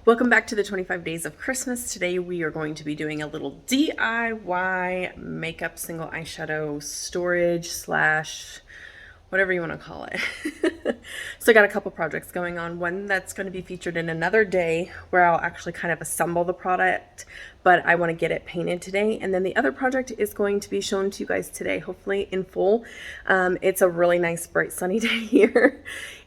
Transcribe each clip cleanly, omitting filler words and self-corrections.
Welcome back to the 25 Days of Christmas. Today we are going to be doing a little DIY makeup single eyeshadow storage slash whatever you want to call it. So I got a couple projects going on. One that's going to be featured in another day where I'll actually kind of assemble the product, but I want to get it painted today. And then the other project is going to be shown to you guys today, hopefully in full. It's a really nice bright sunny day here,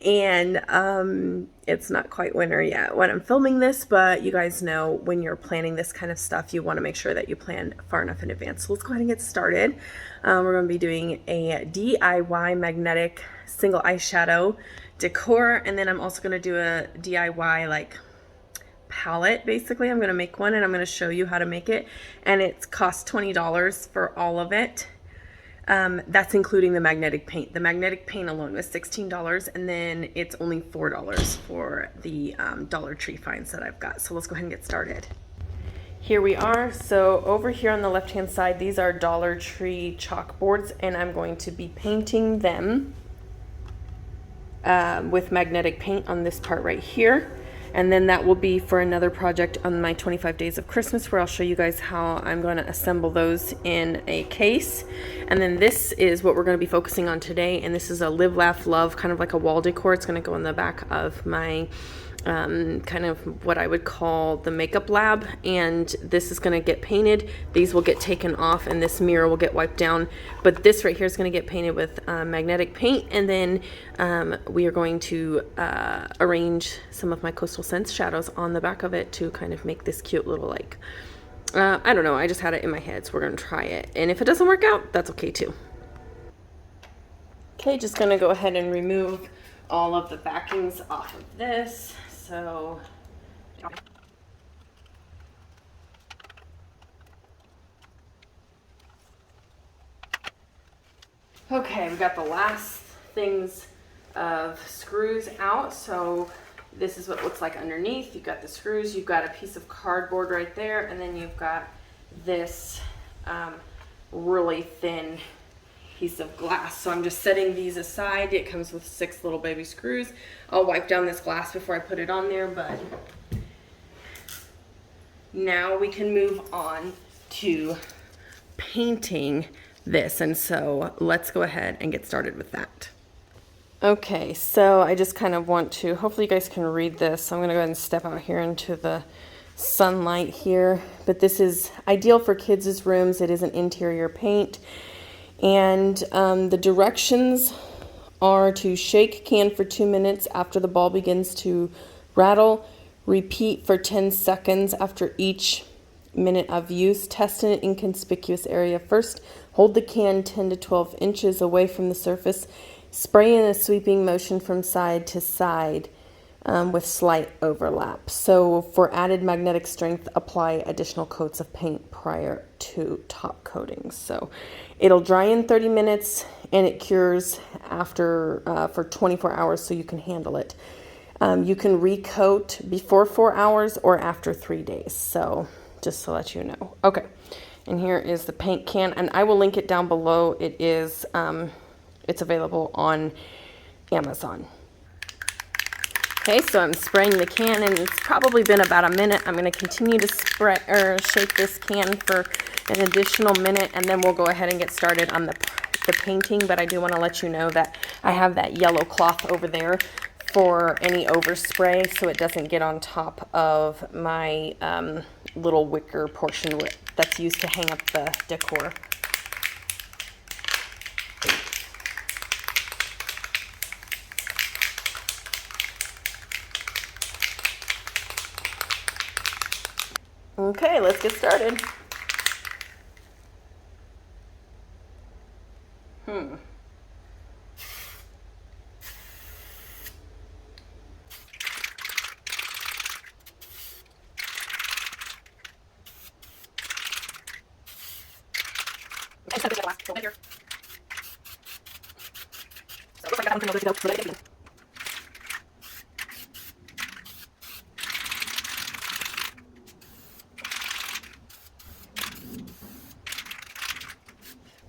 and it's not quite winter yet when I'm filming this, but you guys know when you're planning this kind of stuff, you want to make sure that you plan far enough in advance. So let's go ahead and get started. We're going to be doing a DIY magnetic single eyeshadow decor, and then I'm also going to do a DIY like palette. Basically, I'm going to make one and I'm going to show you how to make it, and it costs $20 for all of it. That's including the magnetic paint. The magnetic paint alone was $16, and then it's only $4 for the Dollar Tree finds that I've got. So let's go ahead and get started. Here we are. So over here on the left hand side, these are Dollar Tree chalkboards, and I'm going to be painting them with magnetic paint on this part right here. And then that will be for another project on my 25 Days of Christmas, where I'll show you guys how I'm going to assemble those in a case. And then this is what we're going to be focusing on today. And this is a Live, Laugh, Love, kind of like a wall decor. It's going to go in the back of my kind of what I would call the makeup lab, and this is going to get painted. These will get taken off, and this mirror will get wiped down, but this right here is going to get painted with magnetic paint. And then we are going to arrange some of my Coastal Scents shadows on the back of it to kind of make this cute little, like, I don't know, I just had it in my head, so we're going to try it, and if it doesn't work out, that's okay too. Okay, just going to go ahead and remove all of the backings off of this. So okay, we got the last things of screws out. So this is what it looks like underneath. You've got the screws, you've got a piece of cardboard right there, and then you've got this really thin piece of glass. So I'm just setting these aside. It comes with 6 little baby screws. I'll wipe down this glass before I put it on there, but now we can move on to painting this. And so let's go ahead and get started with that. Okay, so I just kind of want to, hopefully you guys can read this. So I'm going to go ahead and step out here into the sunlight here, but this is ideal for kids' rooms. It is an interior paint. And the directions are to shake can for 2 minutes after the ball begins to rattle. Repeat for 10 seconds after each minute of use. Test in an inconspicuous area first. Hold the can 10 to 12 inches away from the surface. Spray in a sweeping motion from side to side with slight overlap. So for added magnetic strength, apply additional coats of paint prior to top coatings. So it'll dry in 30 minutes and it cures after for 24 hours, so you can handle it. You can recoat before 4 hours or after 3 days. So just to let you know. Okay, and here is the paint can, and I will link it down below. It is it's available on Amazon. Okay, so I'm spraying the can, and it's probably been about a minute. I'm going to continue to spray or shake this can for an additional minute, and then we'll go ahead and get started on the painting. But I do want to let you know that I have that yellow cloth over there for any overspray, so it doesn't get on top of my little wicker portion that's used to hang up the decor. Okay, let's get started.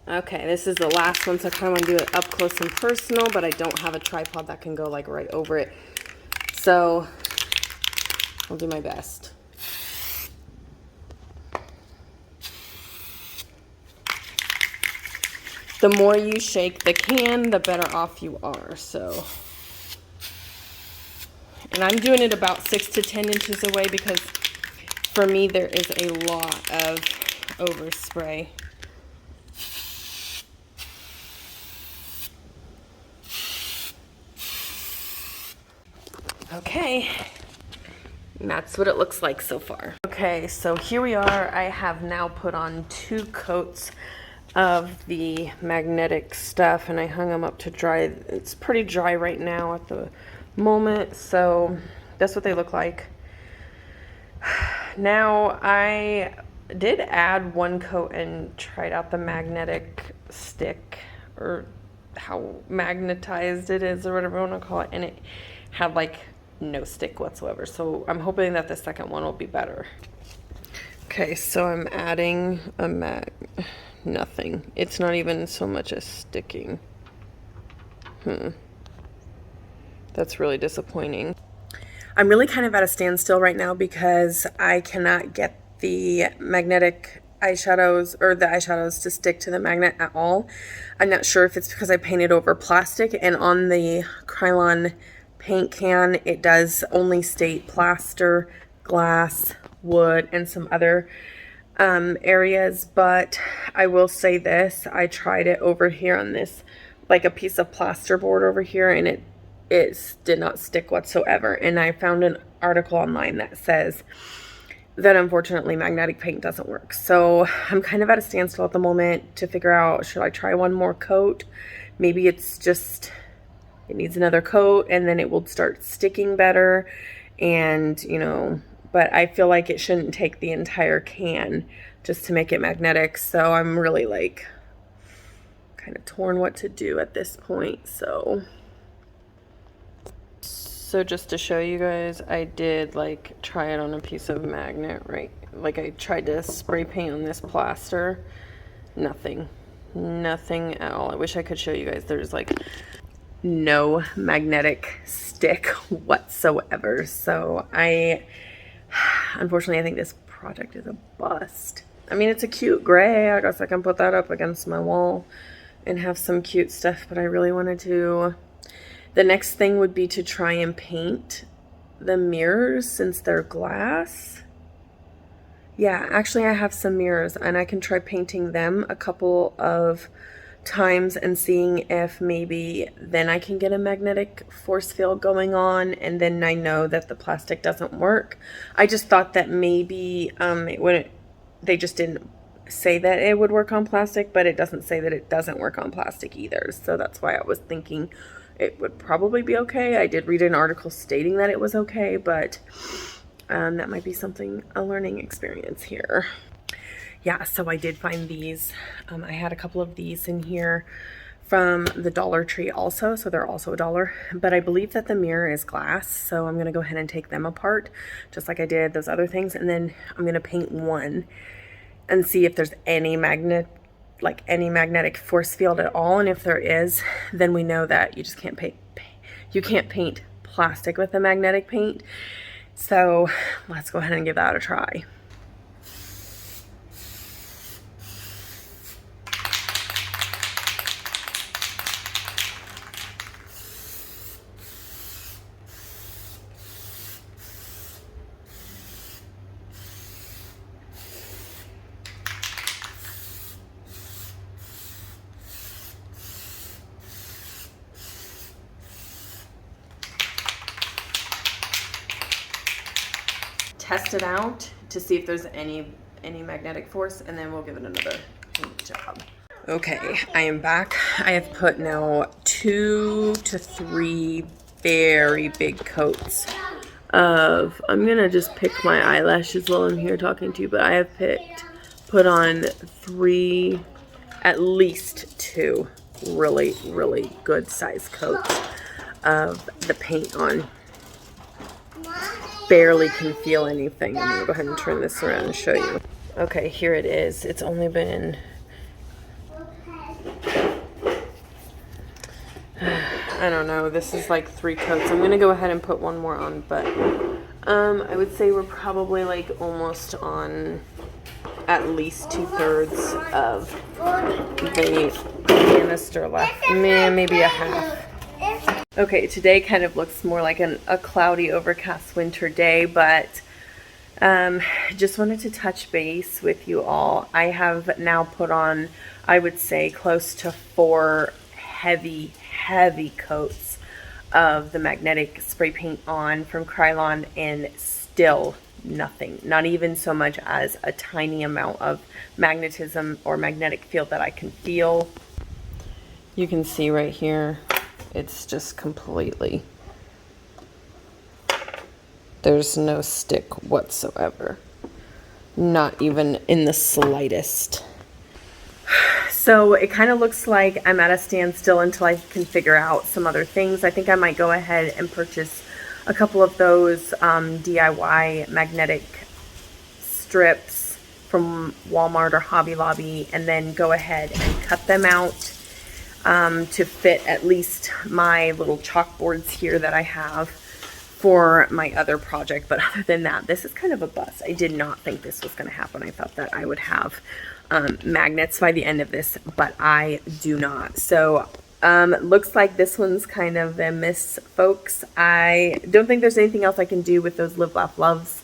Okay, this is the last one, so I kind of want to do it up close and personal, but I don't have a tripod that can go like right over it. So I'll do my best. The more you shake the can, the better off you are, so. And I'm doing it about 6 to 10 inches away because for me there is a lot of overspray. Okay, and that's what it looks like so far. Okay, so here we are. I have now put on 2 coats of the magnetic stuff and I hung them up to dry. It's pretty dry right now at the moment, so that's what they look like. Now I did add 1 coat and tried out the magnetic stick, or how magnetized it is or whatever you want to call it, and it had like no stick whatsoever, so I'm hoping that the second one will be better. Okay, so I'm adding a nothing. It's not even so much as sticking. That's really disappointing. I'm really kind of at a standstill right now because I cannot get the magnetic eyeshadows or the eyeshadows to stick to the magnet at all. I'm not sure if it's because I painted over plastic, and on the Krylon paint can it does only state plaster, glass, wood, and some other areas. But I will say this, I tried it over here on this, like a piece of plasterboard over here, and it did not stick whatsoever. And I found an article online that says that unfortunately magnetic paint doesn't work. So I'm kind of at a standstill at the moment to figure out, should I try one more coat? Maybe it's just, it needs another coat and then it will start sticking better. And, you know, but I feel like it shouldn't take the entire can just to make it magnetic. So I'm really like kind of torn what to do at this point. So just to show you guys, I did like try it on a piece of magnet, right? Like I tried to spray paint on this plaster. Nothing at all. I wish I could show you guys. There's like no magnetic stick whatsoever. So unfortunately, I think this project is a bust. I mean, it's a cute gray. I guess I can put that up against my wall and have some cute stuff, but I really wanted to. The next thing would be to try and paint the mirrors since they're glass. Yeah, actually I have some mirrors and I can try painting them a couple of times and seeing if maybe then I can get a magnetic force field going on, and then I know that the plastic doesn't work. I just thought that maybe they just didn't say that it would work on plastic, but it doesn't say that it doesn't work on plastic either. So that's why I was thinking it would probably be okay. I did read an article stating that it was okay, but that might be something, a learning experience here. Yeah, so I did find these. I had a couple of these in here from the Dollar Tree also, so they're also $1. But I believe that the mirror is glass, so I'm gonna go ahead and take them apart, just like I did those other things, and then I'm gonna paint one and see if there's any magnetic force field at all. And if there is, then we know that you just can't paint plastic with a magnetic paint. So let's go ahead and give that a try. Test it out to see if there's any magnetic force, and then we'll give it another paint job. Okay, I am back. I have put now 2 to 3 very big coats of, I'm gonna just pick my eyelashes while I'm here talking to you, but I have put on 3, at least 2 really good size coats of the paint on. Barely can feel anything. I'm gonna go ahead and turn this around and show you. Okay, here it is. It's only been, I don't know, this is like 3 coats. I'm gonna go ahead and put one more on, but I would say we're probably like almost on at least 2/3 of the canister left. Maybe a half. Okay, today kind of looks more like a cloudy, overcast winter day, but just wanted to touch base with you all. I have now put on, I would say, close to 4 heavy coats of the magnetic spray paint on from Krylon, and still nothing, not even so much as a tiny amount of magnetism or magnetic field that I can feel. You can see right here, it's just completely, there's no stick whatsoever, not even in the slightest. So it kind of looks like I'm at a standstill until I can figure out some other things. I think I might go ahead and purchase a couple of those DIY magnetic strips from Walmart or Hobby Lobby, and then go ahead and cut them out to fit at least my little chalkboards here that I have for my other project. But other than that, this is kind of a bust. I did not think this was going to happen. I thought that I would have magnets by the end of this, but I do not. So looks like this one's kind of a miss, folks. I don't think there's anything else I can do with those Live Laugh Loves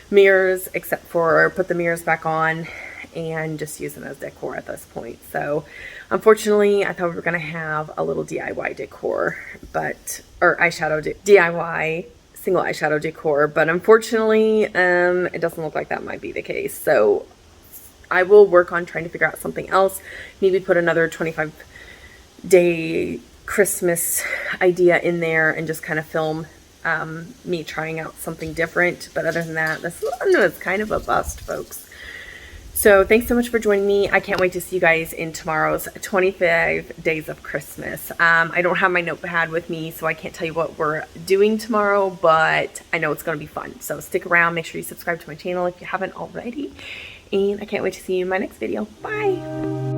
mirrors except for put the mirrors back on and just use them as decor at this point. So unfortunately, I thought we were going to have a little DIY decor, or eyeshadow DIY single eyeshadow decor, but unfortunately it doesn't look like that might be the case. So I will work on trying to figure out something else, maybe put another 25-day Christmas idea in there and just kind of film me trying out something different. But other than that, this one was kind of a bust, folks. So thanks so much for joining me. I can't wait to see you guys in tomorrow's 25 Days of Christmas. I don't have my notepad with me, so I can't tell you what we're doing tomorrow, but I know it's going to be fun. So stick around. Make sure you subscribe to my channel if you haven't already. And I can't wait to see you in my next video. Bye!